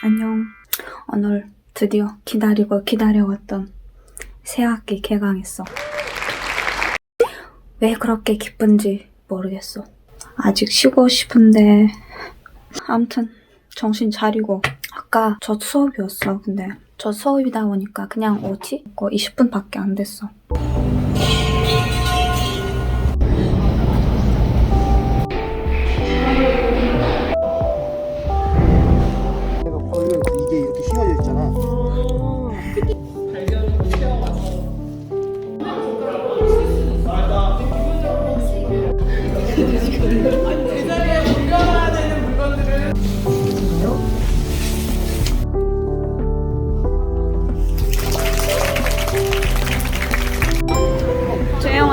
안녕. 오늘 드디어 기다리고 기다려왔던 새학기 개강했어. 왜 그렇게 기쁜지 모르겠어. 아직 쉬고 싶은데 아무튼 정신 차리고 아까 첫 수업이었어. 근데 첫 수업이다 보니까 그냥 오지? 20분밖에 안 됐어. 이게 이렇게 휘어져 있잖아. 제자리에 불려놔야 되는 물건들을 재영아.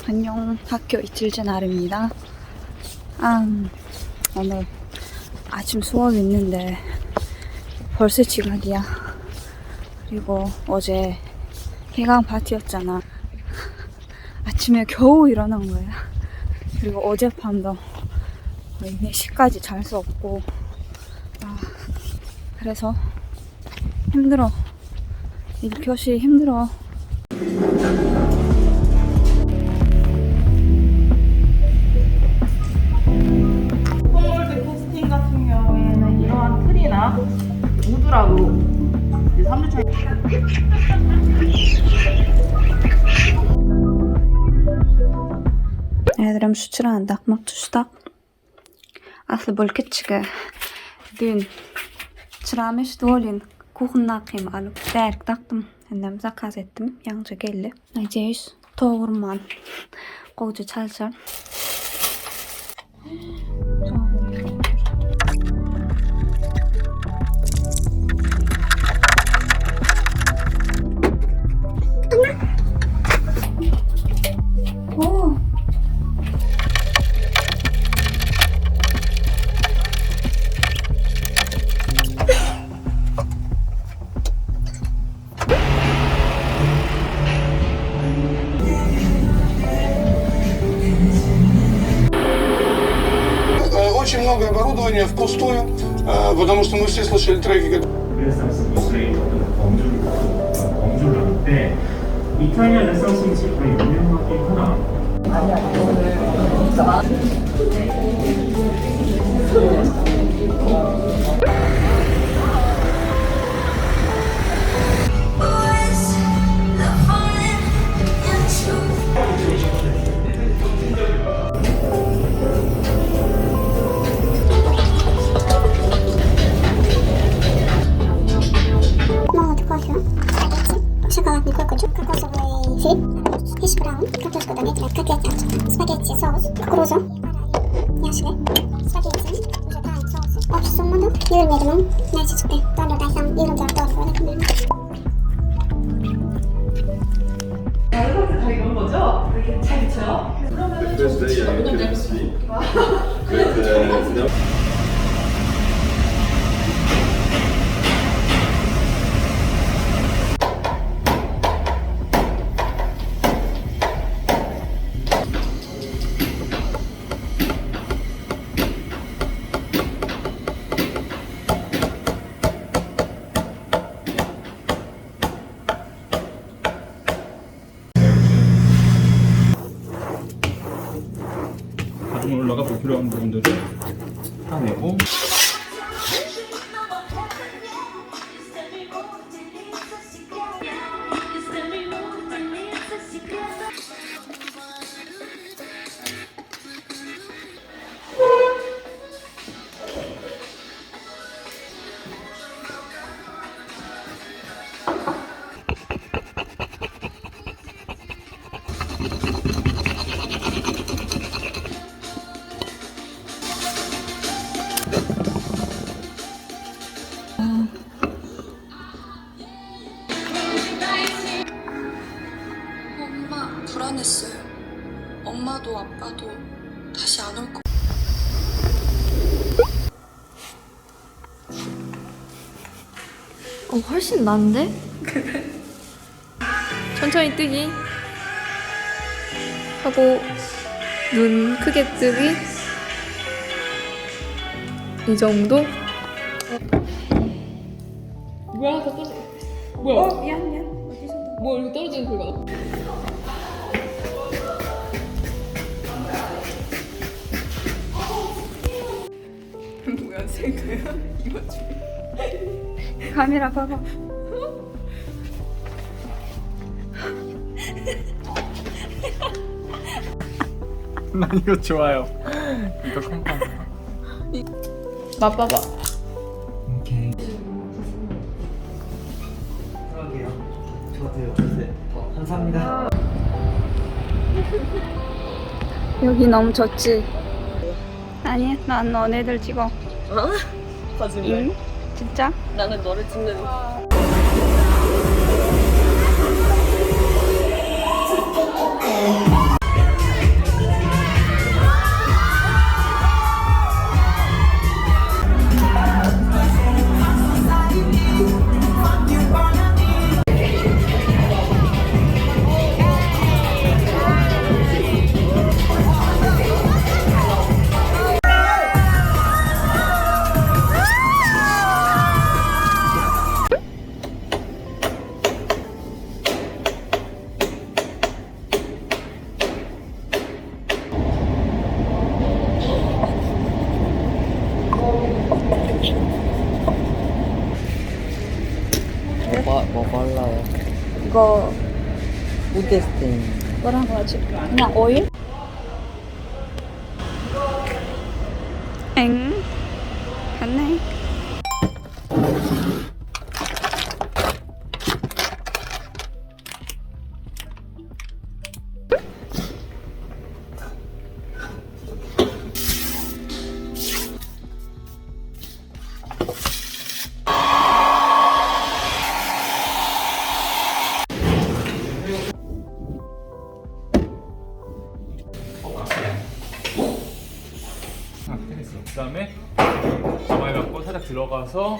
안녕. 학교 이틀째 날입니다. 오늘 아침 수업이 있는데 벌써 지각이야. 그리고 어제 개강 파티였잖아. 아침에 겨우 일어난 거야. 그리고 어젯밤도 거의 4시까지 잘 수 없고, 그래서 힘들어. 1교시 힘들어. 홈몰드 캐스팅 같은 경우에는 이러한 틀이나 우드라고 이제 3주차 Ederim şu çırağın takmak tuştak. Aslı bol küçüge. Dün çırağmış dolin kuğunnakim alıp derk taktım. Hem zakaz ettim. Yanca geldi. Надеюсь, toğurman. Koğucu çalacağım. 오. Очень много оборудования впустую, потому что мы все слышали треки, 르네상스 미술의 어떤 범주를 할 때 이탈리아 르네상스 미술이 유명하긴 하나. Шоколадный кокочек, кокосовый филь, хэш-браун, картошка домик, котлеты, спагетти, соус, кукурузу, яшли, спагетти, уже тайм соус. Общая сумма да? $20,000. Нәтиже çıktı. $4 desem $24 öyle bilmiyorum. 다 이런 거죠? 잘 그쳐요? 그러면은 좀 지금 가슴 올라가 불필요한 부분들을 타내고 불안했어요. 엄마도 아빠도 다시 안 올 거. 훨씬 나은데? 천천히 뜨기 하고 눈 크게 뜨기 이 정도? 뭐야, 다 떨어져. 뭐야? 미안. 어디서? 뭐 이렇게 떨어지는 소리가 나? 뭐야, 생각이야? 이거 좀. 카메라 봐봐. 난 이거 좋아요. 이거 컴팡. 맛봐봐. 오케이. 그러게요. 저도요. 네. 감사합니다. 여기 너무 좋지? 아니, 난 너네들 찍어. 어? 거짓말. 응? 진짜? 나는 너를 찍는. 뭐 발라요? 이거 우데스텐. 뭐라고 하지? 그냥 오일? 엥? 됐네. 그 다음에 가만히 갖고 살짝 들어가서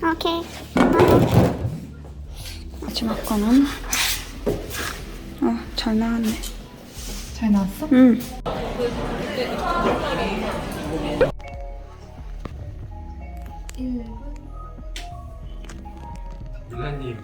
오케이. 마지막 거는 잘 나왔네. 잘 나왔어? 응. 밀라님.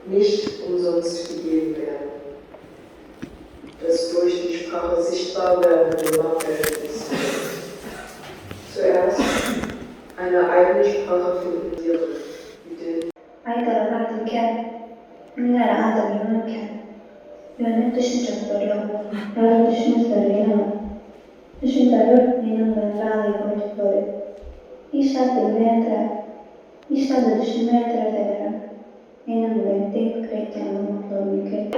nicht umsonst gegeben werden. Das durch die Sprache sichtbar werdende Machtverhältnis. Zuerst eine eigene Sprache finden wir, die den 아이들은 캔, 우리나라 아들이 캔. 여는 뜻인 적들이요. 나는 뜻인 적들이요. 뜻인 적을 니는 왼발이 보이스버리. 이사들 메트라. 이사들 뜻인 메트라 되라. 니는 왼띠 그레이트 않은 목도미게.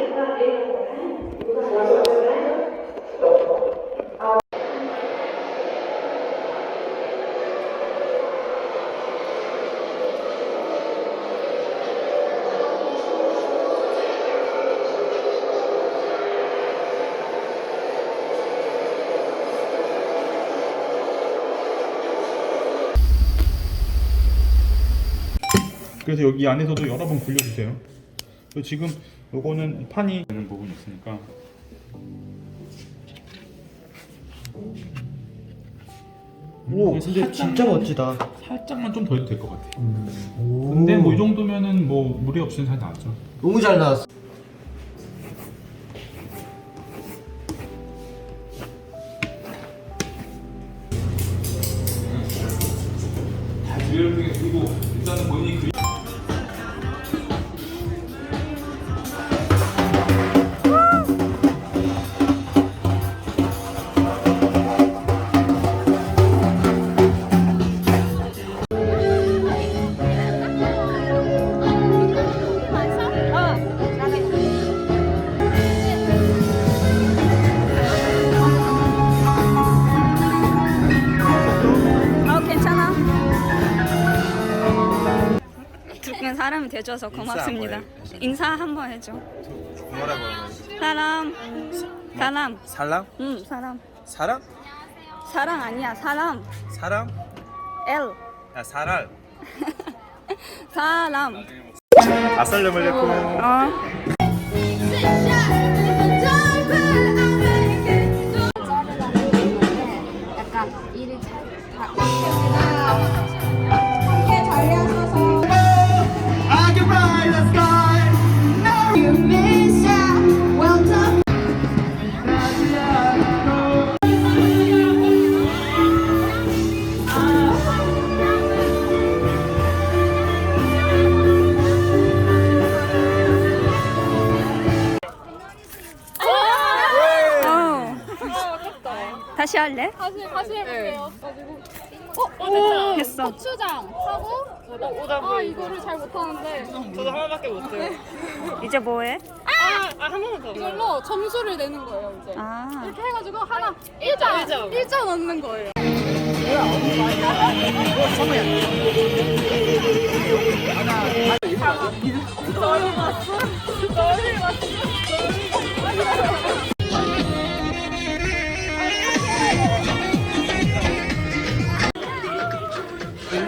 그래서 여기 안에서도 여러 번 굴려주세요. 그리고 지금 요거는 판이 되는 부분이 있으니까. 오, 진짜 멋지다. 살짝만 좀 더 해도 될 것 같아. 근데 뭐 이 정도면은 뭐 무리 없이 잘 나왔죠. 너무 잘 나왔어. 다 주의를 그리고 일단은 본인이 그리. 사람이 돼줘서 고맙습니다. 인사 한번 해줘. 뭐라고 하는 사람. 살람? 응, 사람. 사람? 사랑 아니야, 사람. 사람? L. 야 사랄 사람. 아살렘을 했고. 약간 일을 다시 할래? 다시 해볼게요. 했어. 고추장 하고 이거를 잘 못하는데 저도 하나밖에 못해요. 이제 뭐해? 한 번만 더. 이걸로 점수를 내는 거예요 이제. 아, 이렇게 해가지고 하나 1점 얻는 거예요.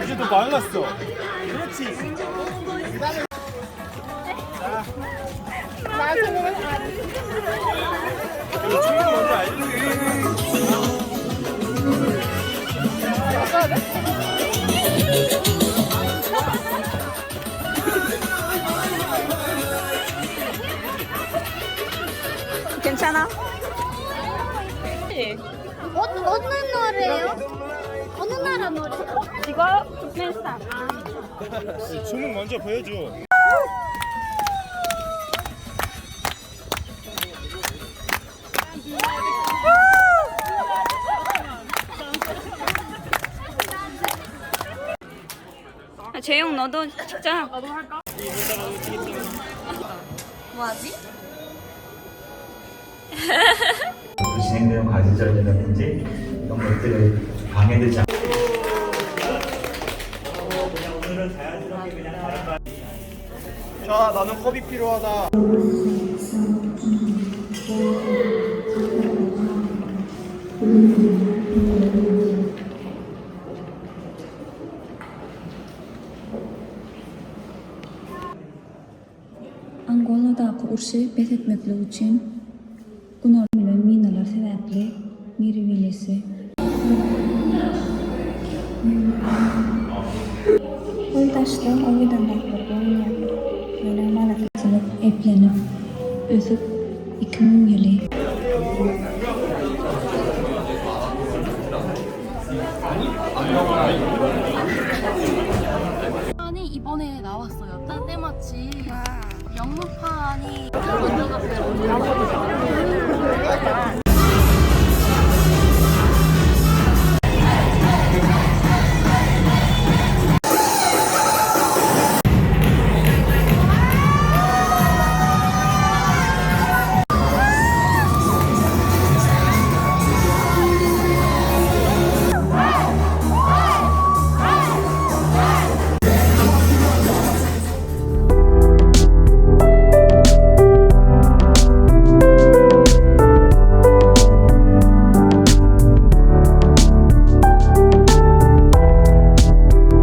이제도 말랐어. 그렇지. 괜찮아? 어느 노래요? 어느 나라 노래? 이거 멜사. 춤은 먼저 보여줘. 재용 너도 찍자. 뭐하지? 진행되는 과제절이라든지 이런 것들을 방해되지 않고 자, 나는 컵이 필요하다. Angola'da kurşu pes etmekle için Kunar'ın minalar sebeple Miri Vilesi Oydaşta oydanlarla oynayan Yönemal akısılıp evlenip Özüp 2000 yılı 판이 이번에 나왔어요. 때마치 영문판이